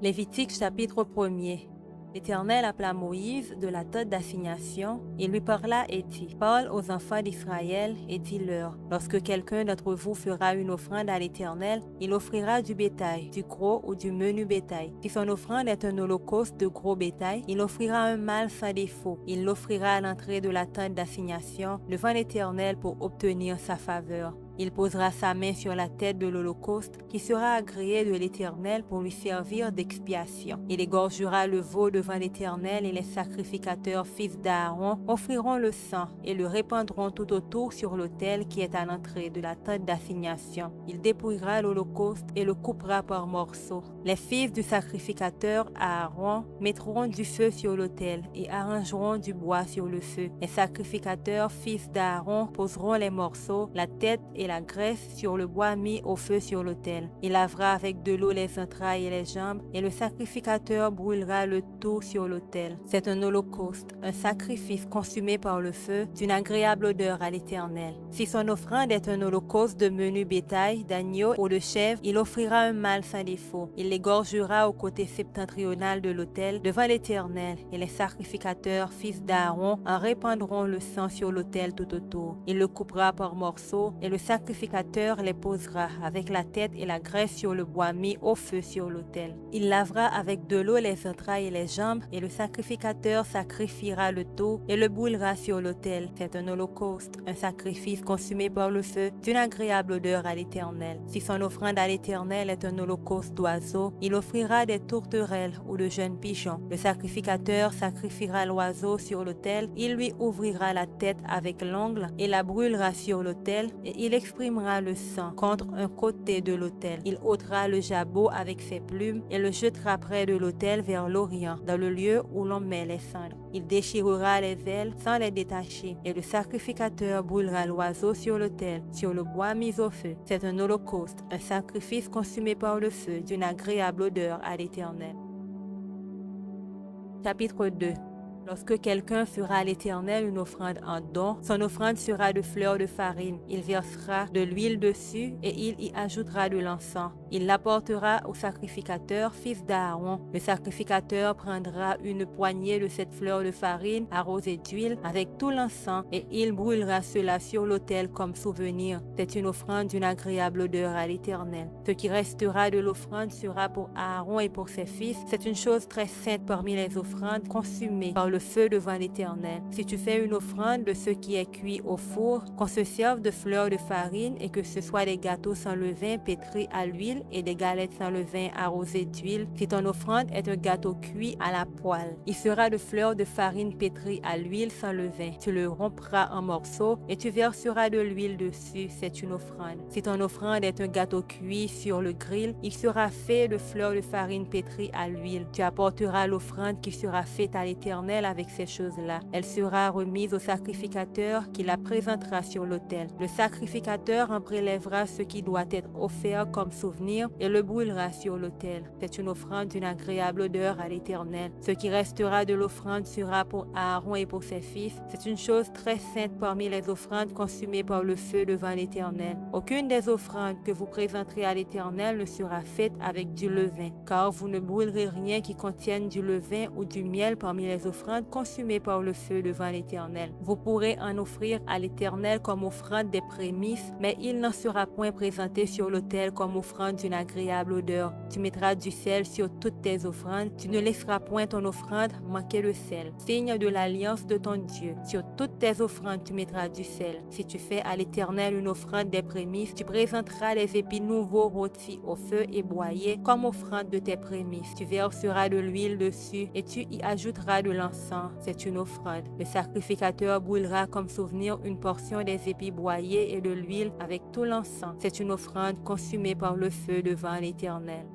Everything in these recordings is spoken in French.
Lévitique chapitre 1er. L'Éternel appela Moïse de la tente d'assignation et lui parla et dit, « Parle aux enfants d'Israël et dis-leur, lorsque quelqu'un d'entre vous fera une offrande à l'Éternel, il offrira du bétail, du gros ou du menu bétail. Si son offrande est un holocauste de gros bétail, il offrira un mâle sans défaut. Il l'offrira à l'entrée de la tente d'assignation devant l'Éternel pour obtenir sa faveur. Il posera sa main sur la tête de l'holocauste qui sera agréé de l'Éternel pour lui servir d'expiation. Il égorgera le veau devant l'Éternel et les sacrificateurs fils d'Aaron offriront le sang et le répandront tout autour sur l'autel qui est à l'entrée de la tente d'assignation. Il dépouillera l'holocauste et le coupera par morceaux. Les fils du sacrificateur Aaron mettront du feu sur l'autel et arrangeront du bois sur le feu. Les sacrificateurs fils d'Aaron poseront les morceaux, la tête et la graisse sur le bois mis au feu sur l'autel. Il lavera avec de l'eau les entrailles et les jambes, et le sacrificateur brûlera le tout sur l'autel. C'est un holocauste, un sacrifice consumé par le feu, d'une agréable odeur à l'Éternel. Si son offrande est un holocauste de menu bétail, d'agneau ou de chèvre, il offrira un mâle sans défaut. Il l'égorgera au côté septentrional de l'autel devant l'Éternel, et les sacrificateurs fils d'Aaron en répandront le sang sur l'autel tout autour. Il le coupera par morceaux, et le sacrificateur les posera avec la tête et la graisse sur le bois mis au feu sur l'autel. Il lavera avec de l'eau les entrailles et les jambes, et le sacrificateur sacrifiera le tout et le brûlera sur l'autel. C'est un holocauste, un sacrifice consumé par le feu, d'une agréable odeur à l'Éternel. Si son offrande à l'Éternel est un holocauste d'oiseaux, il offrira des tourterelles ou de jeunes pigeons. Le sacrificateur sacrifiera l'oiseau sur l'autel, il lui ouvrira la tête avec l'ongle et la brûlera sur l'autel, et il exprimera le sang contre un côté de l'autel. Il ôtera le jabot avec ses plumes et le jettera près de l'autel vers l'orient, dans le lieu où l'on met les cendres. Il déchirera les ailes sans les détacher, et le sacrificateur brûlera l'oiseau sur l'autel, sur le bois mis au feu. C'est un holocauste, un sacrifice consumé par le feu, d'une agréable odeur à l'Éternel. Chapitre 2. Lorsque quelqu'un fera à l'Éternel une offrande en don, son offrande sera de fleurs de farine. Il versera de l'huile dessus et il y ajoutera de l'encens. Il l'apportera au sacrificateur, fils d'Aaron. Le sacrificateur prendra une poignée de cette fleur de farine arrosée d'huile avec tout l'encens et il brûlera cela sur l'autel comme souvenir. C'est une offrande d'une agréable odeur à l'Éternel. Ce qui restera de l'offrande sera pour Aaron et pour ses fils. C'est une chose très sainte parmi les offrandes consumées par le feu devant l'Éternel. Si tu fais une offrande de ce qui est cuit au four, qu'on se serve de fleurs de farine et que ce soit des gâteaux sans levain pétris à l'huile et des galettes sans levain arrosées d'huile, si ton offrande est un gâteau cuit à la poêle, il sera de fleurs de farine pétrie à l'huile sans levain. Tu le rompras en morceaux et tu verseras de l'huile dessus. C'est une offrande. Si ton offrande est un gâteau cuit sur le grill, il sera fait de fleurs de farine pétrie à l'huile. Tu apporteras l'offrande qui sera faite à l'Éternel avec ces choses-là. Elle sera remise au sacrificateur qui la présentera sur l'autel. Le sacrificateur en prélèvera ce qui doit être offert comme souvenir et le brûlera sur l'autel. C'est une offrande d'une agréable odeur à l'Éternel. Ce qui restera de l'offrande sera pour Aaron et pour ses fils. C'est une chose très sainte parmi les offrandes consumées par le feu devant l'Éternel. Aucune des offrandes que vous présenterez à l'Éternel ne sera faite avec du levain, car vous ne brûlerez rien qui contienne du levain ou du miel parmi les offrandes consumées par le feu devant l'Éternel. Vous pourrez en offrir à l'Éternel comme offrande des prémices, mais il n'en sera point présenté sur l'autel comme offrande d'une agréable odeur. Tu mettras du sel sur toutes tes offrandes. Tu ne laisseras point ton offrande manquer de sel. Signe de l'alliance de ton Dieu. Sur toutes tes offrandes, tu mettras du sel. Si tu fais à l'Éternel une offrande des prémices, tu présenteras les épis nouveaux rôtis au feu et broyés comme offrande de tes prémices. Tu verseras de l'huile dessus et tu y ajouteras de l'encens. C'est une offrande. Le sacrificateur brûlera comme souvenir une portion des épis broyés et de l'huile avec tout l'encens. C'est une offrande consumée par le feu devant l'Éternel.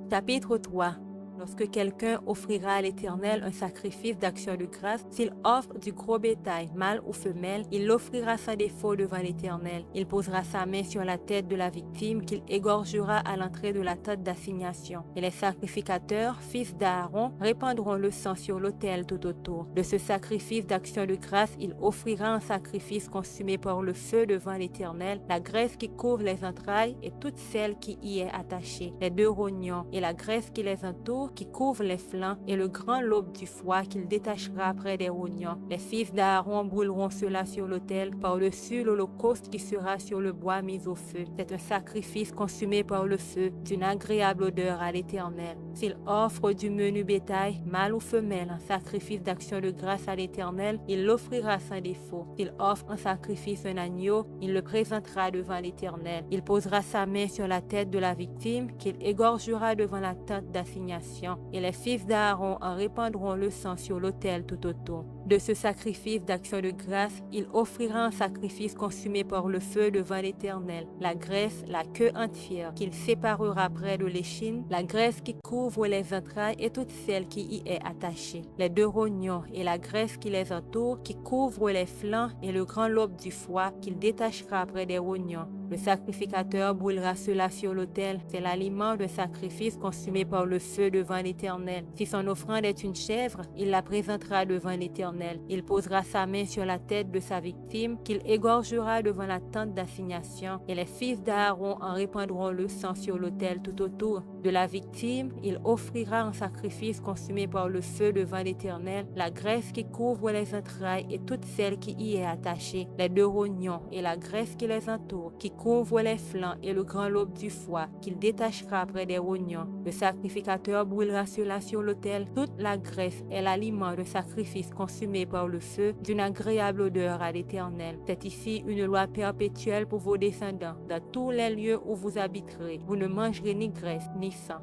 Chapitre 3. Lorsque quelqu'un offrira à l'Éternel un sacrifice d'action de grâce, s'il offre du gros bétail, mâle ou femelle, il l'offrira sans défaut devant l'Éternel. Il posera sa main sur la tête de la victime qu'il égorgera à l'entrée de la tente d'assignation. Et les sacrificateurs, fils d'Aaron, répandront le sang sur l'autel tout autour. De ce sacrifice d'action de grâce, il offrira un sacrifice consumé par le feu devant l'Éternel, la graisse qui couvre les entrailles et toute celle qui y est attachée, les deux rognons et la graisse qui les entoure, qui couvre les flancs, et le grand lobe du foie qu'il détachera près des rognons. Les fils d'Aaron brûleront cela sur l'autel, par-dessus l'holocauste qui sera sur le bois mis au feu. C'est un sacrifice consumé par le feu, d'une agréable odeur à l'Éternel. S'il offre du menu bétail, mâle ou femelle, un sacrifice d'action de grâce à l'Éternel, il l'offrira sans défaut. S'il offre un sacrifice, un agneau, il le présentera devant l'Éternel. Il posera sa main sur la tête de la victime, qu'il égorgera devant la tente d'assignation, et les fils d'Aaron en répandront le sang sur l'autel tout autour. De ce sacrifice d'action de grâce, il offrira un sacrifice consumé par le feu devant l'Éternel, la graisse, la queue entière, qu'il séparera près de l'échine, la graisse qui couvre les entrailles et toute celle qui y est attachée, les deux rognons et la graisse qui les entoure, qui couvre les flancs, et le grand lobe du foie qu'il détachera près des rognons. Le sacrificateur brûlera cela sur l'autel. C'est l'aliment de sacrifice consumé par le feu devant l'Éternel. Si son offrande est une chèvre, il la présentera devant l'Éternel. Il posera sa main sur la tête de sa victime, qu'il égorgera devant la tente d'assignation, et les fils d'Aaron en répandront le sang sur l'autel tout autour. De la victime, il offrira un sacrifice consumé par le feu devant l'Éternel, la graisse qui couvre les entrailles et toute celle qui y est attachée, les deux rognons et la graisse qui les entoure, qui couvre les flancs et le grand lobe du foie, qu'il détachera près des rognons. Le sacrificateur brûlera cela sur l'autel. Toute la graisse est l'aliment de sacrifice consumé par le feu, d'une agréable odeur à l'Éternel. C'est ici une loi perpétuelle pour vos descendants. Dans tous les lieux où vous habiterez, vous ne mangerez ni graisse ni sang.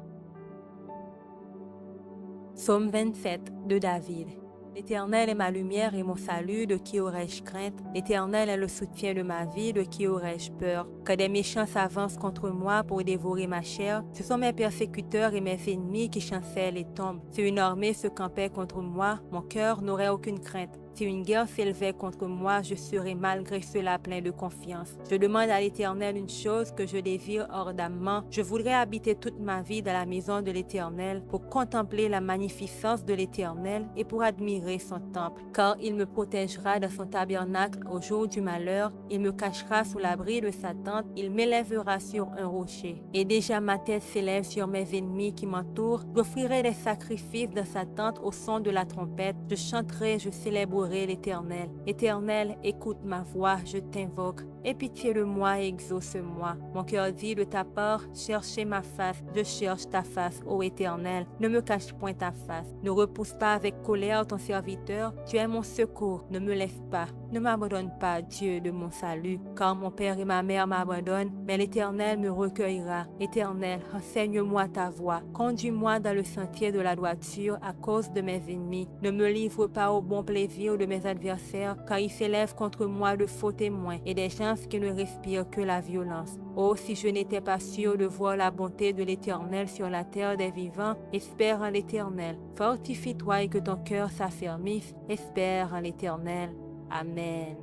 Psaume 27 de David. L'Éternel est ma lumière et mon salut, de qui aurais-je crainte? L'Éternel est le soutien de ma vie, de qui aurais-je peur? Que des méchants s'avancent contre moi pour dévorer ma chair, ce sont mes persécuteurs et mes ennemis qui chancellent et tombent. Si une armée se campait contre moi, mon cœur n'aurait aucune crainte. Si une guerre s'élevait contre moi, je serais malgré cela plein de confiance. Je demande à l'Éternel une chose que je désire ardemment. Je voudrais habiter toute ma vie dans la maison de l'Éternel pour contempler la magnificence de l'Éternel et pour admirer son temple. Car il me protégera dans son tabernacle au jour du malheur. Il me cachera sous l'abri de sa tente. Il m'élèvera sur un rocher. Et déjà ma tête s'élève sur mes ennemis qui m'entourent. J'offrirai des sacrifices dans sa tente au son de la trompette. Je chanterai, je célébrerai l'Éternel. Éternel, écoute ma voix, je t'invoque. Aie pitié de moi et exauce-moi. Mon cœur dit de ta part, cherchez ma face, je cherche ta face, ô Éternel. Ne me cache point ta face. Ne repousse pas avec colère ton serviteur. Tu es mon secours, ne me laisse pas. Ne m'abandonne pas, Dieu de mon salut, car mon père et ma mère m'abandonnent, mais l'Éternel me recueillera. Éternel, enseigne-moi ta voie. Conduis-moi dans le sentier de la droiture à cause de mes ennemis. Ne me livre pas au bon plaisir de mes adversaires, car ils s'élèvent contre moi de faux témoins et des gens qui ne respirent que la violence. Oh, si je n'étais pas sûr de voir la bonté de l'Éternel sur la terre des vivants, espère en l'Éternel. Fortifie-toi et que ton cœur s'affermisse. Espère en l'Éternel. Amen.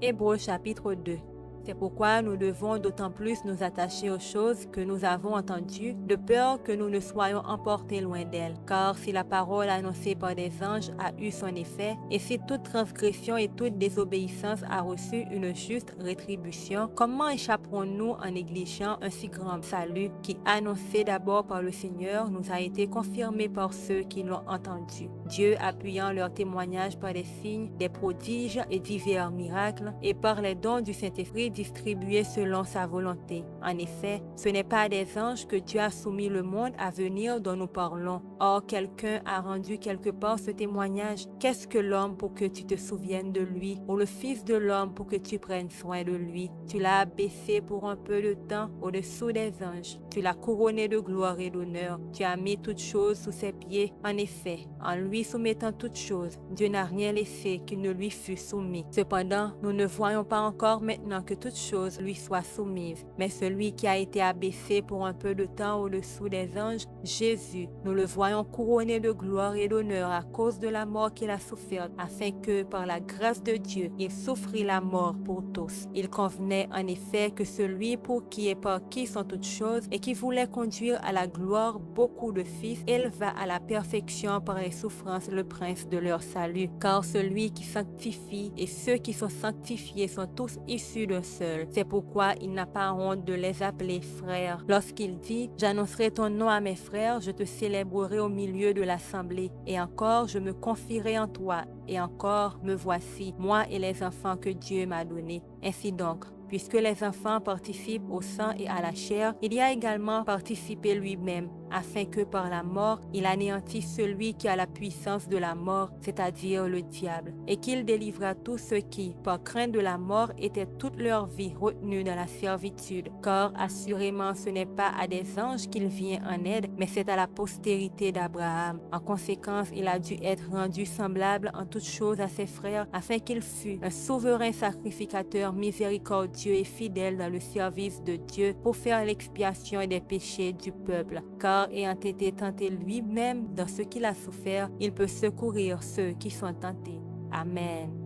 Hébreux chapitre 2. C'est pourquoi nous devons d'autant plus nous attacher aux choses que nous avons entendues, de peur que nous ne soyons emportés loin d'elles. Car si la parole annoncée par des anges a eu son effet, et si toute transgression et toute désobéissance a reçu une juste rétribution, comment échapperons-nous en négligeant un si grand salut qui, annoncé d'abord par le Seigneur, nous a été confirmé par ceux qui l'ont entendu? Dieu appuyant leur témoignage par des signes, des prodiges et divers miracles, et par les dons du Saint-Esprit distribués selon sa volonté. En effet, ce n'est pas à des anges que Dieu a soumis le monde à venir dont nous parlons. Or, quelqu'un a rendu quelque part ce témoignage. Qu'est-ce que l'homme pour que tu te souviennes de lui, ou le Fils de l'homme pour que tu prennes soin de lui? Tu l'as abaissé pour un peu de temps au-dessous des anges. Tu l'as couronné de gloire et d'honneur. Tu as mis toutes choses sous ses pieds. En effet, en lui soumettant toutes choses, Dieu n'a rien laissé qui ne lui fût soumis. Cependant, nous ne voyons pas encore maintenant que toutes choses lui soient soumises. Mais celui qui a été abaissé pour un peu de temps au-dessous des anges, Jésus, nous le voyons couronné de gloire et d'honneur à cause de la mort qu'il a soufferte, afin que, par la grâce de Dieu, il souffrit la mort pour tous. Il convenait en effet que celui pour qui et par qui sont toutes choses et qui voulait conduire à la gloire beaucoup de fils, éleva à la perfection par les souffrances le prince de leur salut. Car celui qui sanctifie et ceux qui sont sanctifiés sont tous issus d'un seul. C'est pourquoi il n'a pas honte de les appeler frères. Lorsqu'il dit « J'annoncerai ton nom à mes frères, je te célébrerai au milieu de l'assemblée. Et encore, je me confierai en toi. Et encore, me voici, moi et les enfants que Dieu m'a donnés. » Ainsi donc, puisque les enfants participent au sang et à la chair, il y a également participé lui-même, afin que par la mort, il anéantisse celui qui a la puissance de la mort, c'est-à-dire le diable, et qu'il délivra tous ceux qui, par crainte de la mort, étaient toute leur vie retenus dans la servitude. Car assurément, ce n'est pas à des anges qu'il vient en aide, mais c'est à la postérité d'Abraham. En conséquence, il a dû être rendu semblable en toutes choses à ses frères, afin qu'il fût un souverain sacrificateur miséricordieux et fidèle dans le service de Dieu pour faire l'expiation des péchés du peuple. Car ayant été tenté lui-même dans ce qu'il a souffert, il peut secourir ceux qui sont tentés. Amen.